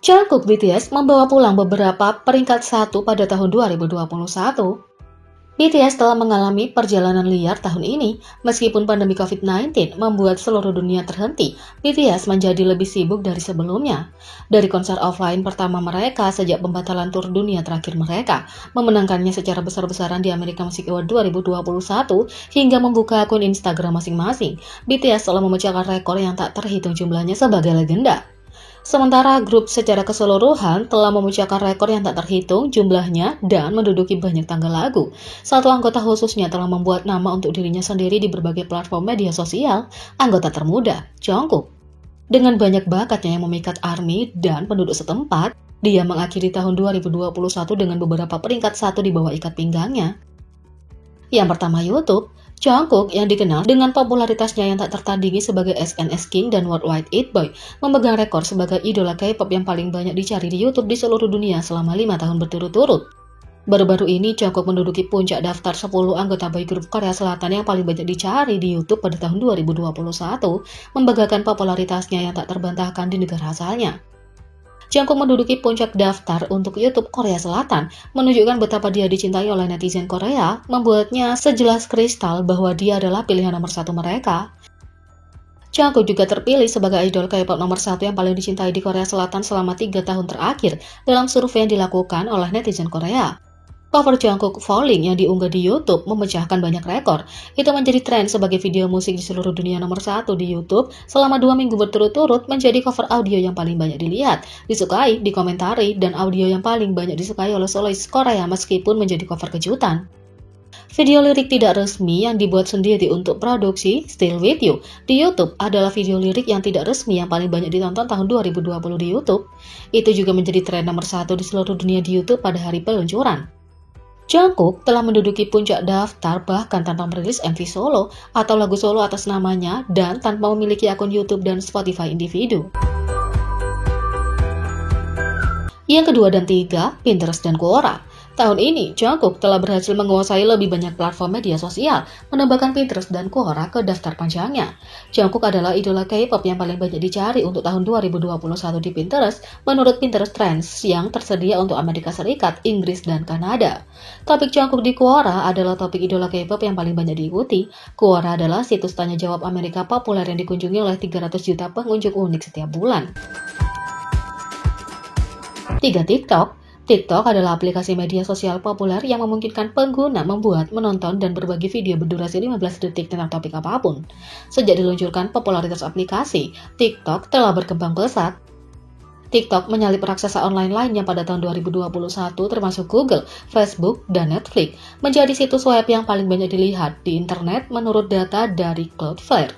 Jungkook BTS membawa pulang beberapa peringkat 1 pada tahun 2021. BTS telah mengalami perjalanan liar tahun ini. Meskipun pandemi COVID-19 membuat seluruh dunia terhenti, BTS menjadi lebih sibuk dari sebelumnya. Dari konser offline pertama mereka sejak pembatalan tur dunia terakhir mereka, memenangkannya secara besar-besaran di America Music Award 2021, hingga membuka akun Instagram masing-masing, BTS telah memecahkan rekor yang tak terhitung jumlahnya sebagai legenda. Sementara grup secara keseluruhan telah memecahkan rekor yang tak terhitung jumlahnya dan menduduki banyak tangga lagu. Satu anggota khususnya telah membuat nama untuk dirinya sendiri di berbagai platform media sosial, anggota termuda, Jungkook. Dengan banyak bakatnya yang memikat ARMY dan penduduk setempat, dia mengakhiri tahun 2021 dengan beberapa peringkat 1 di bawah ikat pinggangnya. Yang pertama, YouTube. Jungkook yang dikenal dengan popularitasnya yang tak tertandingi sebagai SNS King dan Worldwide It Boy memegang rekor sebagai idola K-pop yang paling banyak dicari di YouTube di seluruh dunia selama 5 tahun berturut-turut. Baru-baru ini Jungkook menduduki puncak daftar 10 anggota boy group Korea Selatan yang paling banyak dicari di YouTube pada tahun 2021, membanggakan popularitasnya yang tak terbantahkan di negara asalnya. Jungkook menduduki puncak daftar untuk YouTube Korea Selatan, menunjukkan betapa dia dicintai oleh netizen Korea, membuatnya sejelas kristal bahwa dia adalah pilihan nomor 1 mereka. Jungkook juga terpilih sebagai idol K-pop nomor 1 yang paling dicintai di Korea Selatan selama 3 tahun terakhir dalam survei yang dilakukan oleh netizen Korea. Cover Jungkook Falling yang diunggah di YouTube memecahkan banyak rekor. Itu menjadi tren sebagai video musik di seluruh dunia nomor 1 di YouTube selama 2 minggu berturut-turut, menjadi cover audio yang paling banyak dilihat, disukai, dikomentari, dan audio yang paling banyak disukai oleh solois Korea meskipun menjadi cover kejutan. Video lirik tidak resmi yang dibuat sendiri untuk produksi Still With You di YouTube adalah video lirik yang tidak resmi yang paling banyak ditonton tahun 2020 di YouTube. Itu juga menjadi tren nomor 1 di seluruh dunia di YouTube pada hari peluncuran. Jungkook telah menduduki puncak daftar bahkan tanpa merilis MV solo atau lagu solo atas namanya dan tanpa memiliki akun YouTube dan Spotify individu. Yang kedua dan 3, Pinterest dan Quora. Tahun ini, Jungkook telah berhasil menguasai lebih banyak platform media sosial, menambahkan Pinterest dan Quora ke daftar panjangnya. Jungkook adalah idola K-pop yang paling banyak dicari untuk tahun 2021 di Pinterest, menurut Pinterest Trends yang tersedia untuk Amerika Serikat, Inggris, dan Kanada. Topik Jungkook di Quora adalah topik idola K-pop yang paling banyak diikuti. Quora adalah situs tanya jawab Amerika populer yang dikunjungi oleh 300 juta pengunjung unik setiap bulan. 3. TikTok. TikTok adalah aplikasi media sosial populer yang memungkinkan pengguna membuat, menonton, dan berbagi video berdurasi 15 detik tentang topik apapun. Sejak diluncurkan popularitas aplikasi, TikTok telah berkembang pesat. TikTok menyalip raksasa online lainnya pada tahun 2021 termasuk Google, Facebook, dan Netflix, menjadi situs web yang paling banyak dilihat di internet menurut data dari Cloudflare.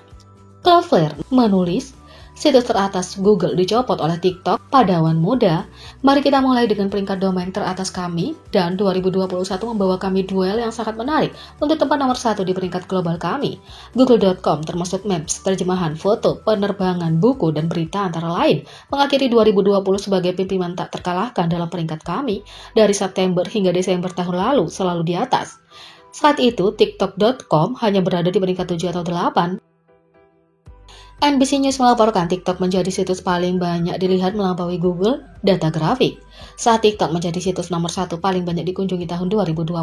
Cloudflare menulis, situs teratas Google dicopot oleh TikTok, padawan muda. Mari kita mulai dengan peringkat domain teratas kami, dan 2021 membawa kami duel yang sangat menarik untuk tempat nomor 1 di peringkat global kami. Google.com termasuk Maps, terjemahan, foto, penerbangan, buku, dan berita antara lain, mengakhiri 2020 sebagai pimpinan tak terkalahkan dalam peringkat kami, dari September hingga Desember tahun lalu selalu di atas. Saat itu, TikTok.com hanya berada di peringkat 7 atau 8. NBC News melaporkan TikTok menjadi situs paling banyak dilihat melampaui Google data grafik. Saat TikTok menjadi situs nomor 1 paling banyak dikunjungi tahun 2021,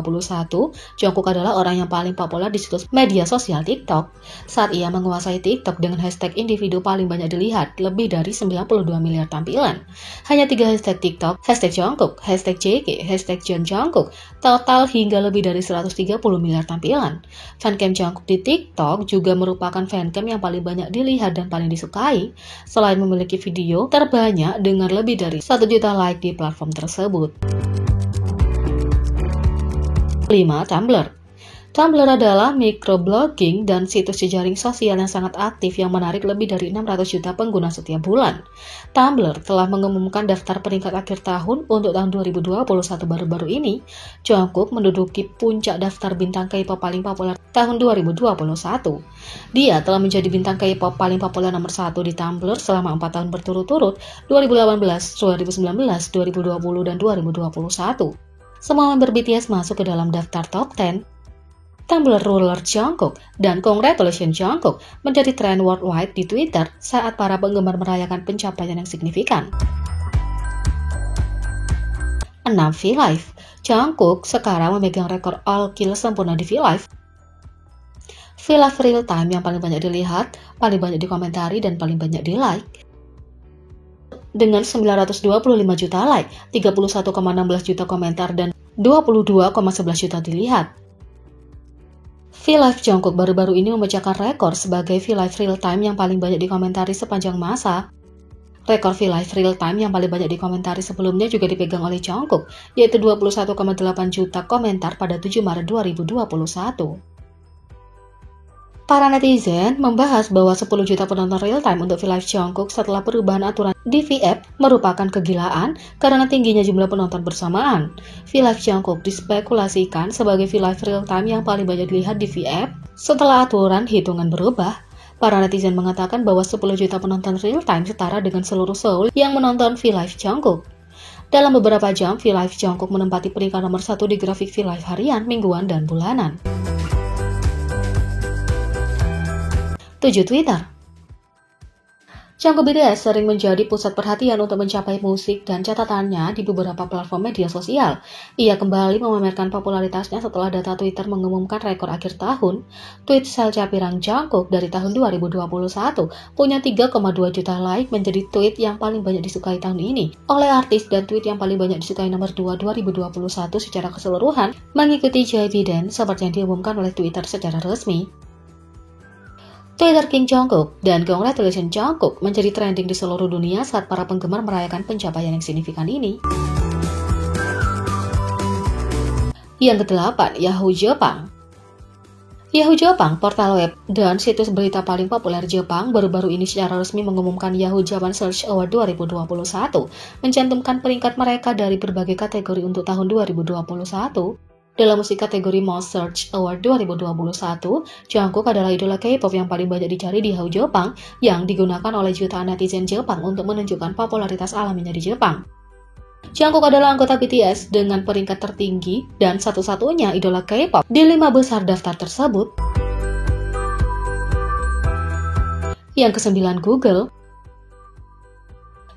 Jungkook adalah orang yang paling populer di situs media sosial TikTok. Saat ia menguasai TikTok dengan hashtag individu paling banyak dilihat, lebih dari 92 miliar tampilan. Hanya 3 hashtag TikTok, hashtag Jungkook, hashtag JK, hashtag John Jungkook, total hingga lebih dari 130 miliar tampilan. Fancam Jungkook di TikTok juga merupakan fancam yang paling banyak dilihat dan paling disukai, selain memiliki video terbanyak dengan lebih dari 1 juta like di platform tersebut. 5. Tumblr. Tumblr adalah microblogging dan situs jejaring sosial yang sangat aktif yang menarik lebih dari 600 juta pengguna setiap bulan. Tumblr telah mengumumkan daftar peringkat akhir tahun untuk tahun 2021 baru-baru ini. Jungkook menduduki puncak daftar bintang K-pop paling populer tahun 2021. Dia telah menjadi bintang K-pop paling populer nomor 1 di Tumblr selama 4 tahun berturut-turut, 2018, 2019, 2020, dan 2021. Semua member BTS masuk ke dalam daftar top 10. Tumblr ruler Jungkook dan Congratulations Jungkook menjadi tren worldwide di Twitter saat para penggemar merayakan pencapaian yang signifikan. 6. V-Live. Jungkook sekarang memegang rekor all kill sempurna di V-Live. V-Live real time yang paling banyak dilihat, paling banyak dikomentari, dan paling banyak di-like. Dengan 925 juta like, 31,16 juta komentar, dan 22,11 juta dilihat. V-Live Jungkook baru-baru ini memecahkan rekor sebagai V-Live real time yang paling banyak dikomentari sepanjang masa. Rekor V-Live real time yang paling banyak dikomentari sebelumnya juga dipegang oleh Jungkook, yaitu 21,8 juta komentar pada 7 Maret 2021. Para netizen membahas bahwa 10 juta penonton real time untuk V-Live Jungkook setelah perubahan aturan di V-App merupakan kegilaan karena tingginya jumlah penonton bersamaan. V-Live Jungkook dispekulasikan sebagai V-Live real time yang paling banyak dilihat di V-App setelah aturan hitungan berubah. Para netizen mengatakan bahwa 10 juta penonton real time setara dengan seluruh Seoul yang menonton V-Live Jungkook. Dalam beberapa jam, V-Live Jungkook menempati peringkat nomor 1 di grafik V-Live harian, mingguan, dan bulanan. 7. Twitter. Jungkook BTS sering menjadi pusat perhatian untuk mencapai musik dan catatannya di beberapa platform media sosial. Ia kembali memamerkan popularitasnya setelah data Twitter mengumumkan rekor akhir tahun. Tweet Selcapirang Jungkook dari tahun 2021 punya 3,2 juta like menjadi tweet yang paling banyak disukai tahun ini oleh artis, dan tweet yang paling banyak disukai nomor 2 2021 secara keseluruhan mengikuti Joe Biden seperti yang diumumkan oleh Twitter secara resmi. Twitter King Jungkook dan Congratulations Jungkook menjadi trending di seluruh dunia saat para penggemar merayakan pencapaian yang signifikan ini. Yang ke-8, Yahoo Jepang. Yahoo Jepang, portal web dan situs berita paling populer Jepang, baru-baru ini secara resmi mengumumkan Yahoo Japan Search Award 2021, mencantumkan peringkat mereka dari berbagai kategori untuk tahun 2021. Dalam musik kategori Most Searched Award 2021, Jungkook adalah idola K-pop yang paling banyak dicari di Yahoo Jepang, yang digunakan oleh jutaan netizen Jepang untuk menunjukkan popularitas alaminya di Jepang. Jungkook adalah anggota BTS dengan peringkat tertinggi dan satu-satunya idola K-pop di 5 besar daftar tersebut. Yang ke-9, Google.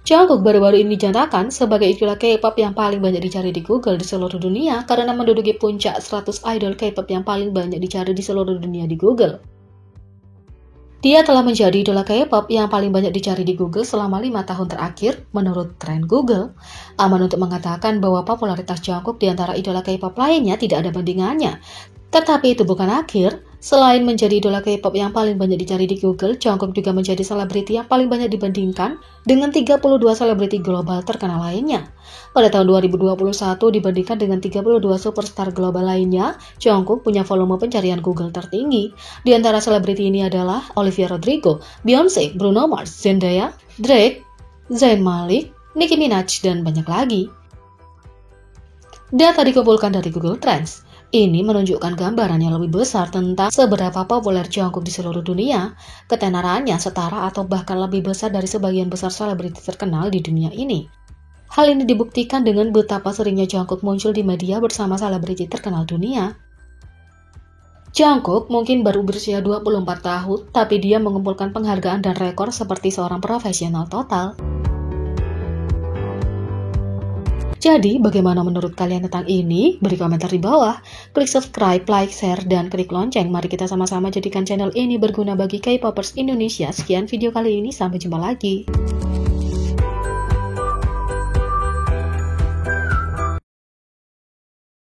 Jungkook baru-baru ini dinyatakan sebagai idola K-pop yang paling banyak dicari di Google di seluruh dunia karena menduduki puncak 100 idol K-pop yang paling banyak dicari di seluruh dunia di Google. Dia telah menjadi idola K-pop yang paling banyak dicari di Google selama 5 tahun terakhir menurut tren Google. Aman untuk mengatakan bahwa popularitas Jungkook di antara idola K-pop lainnya tidak ada bandingannya. Tetapi itu bukan akhir. Selain menjadi idola K-pop yang paling banyak dicari di Google, Jungkook juga menjadi selebriti yang paling banyak dibandingkan dengan 32 selebriti global terkenal lainnya. Pada tahun 2021, dibandingkan dengan 32 superstar global lainnya, Jungkook punya volume pencarian Google tertinggi. Di antara selebriti ini adalah Olivia Rodrigo, Beyonce, Bruno Mars, Zendaya, Drake, Zayn Malik, Nicki Minaj, dan banyak lagi. Data dikumpulkan dari Google Trends. Ini menunjukkan gambaran yang lebih besar tentang seberapa populer Jungkook di seluruh dunia. Ketenarannya setara atau bahkan lebih besar dari sebagian besar selebriti terkenal di dunia ini. Hal ini dibuktikan dengan betapa seringnya Jungkook muncul di media bersama selebriti terkenal dunia. Jungkook mungkin baru berusia 24 tahun, tapi dia mengumpulkan penghargaan dan rekor seperti seorang profesional total. Jadi, bagaimana menurut kalian tentang ini? Beri komentar di bawah. Klik subscribe, like, share, dan klik lonceng. Mari kita sama-sama jadikan channel ini berguna bagi K-popers Indonesia. Sekian video kali ini, sampai jumpa lagi.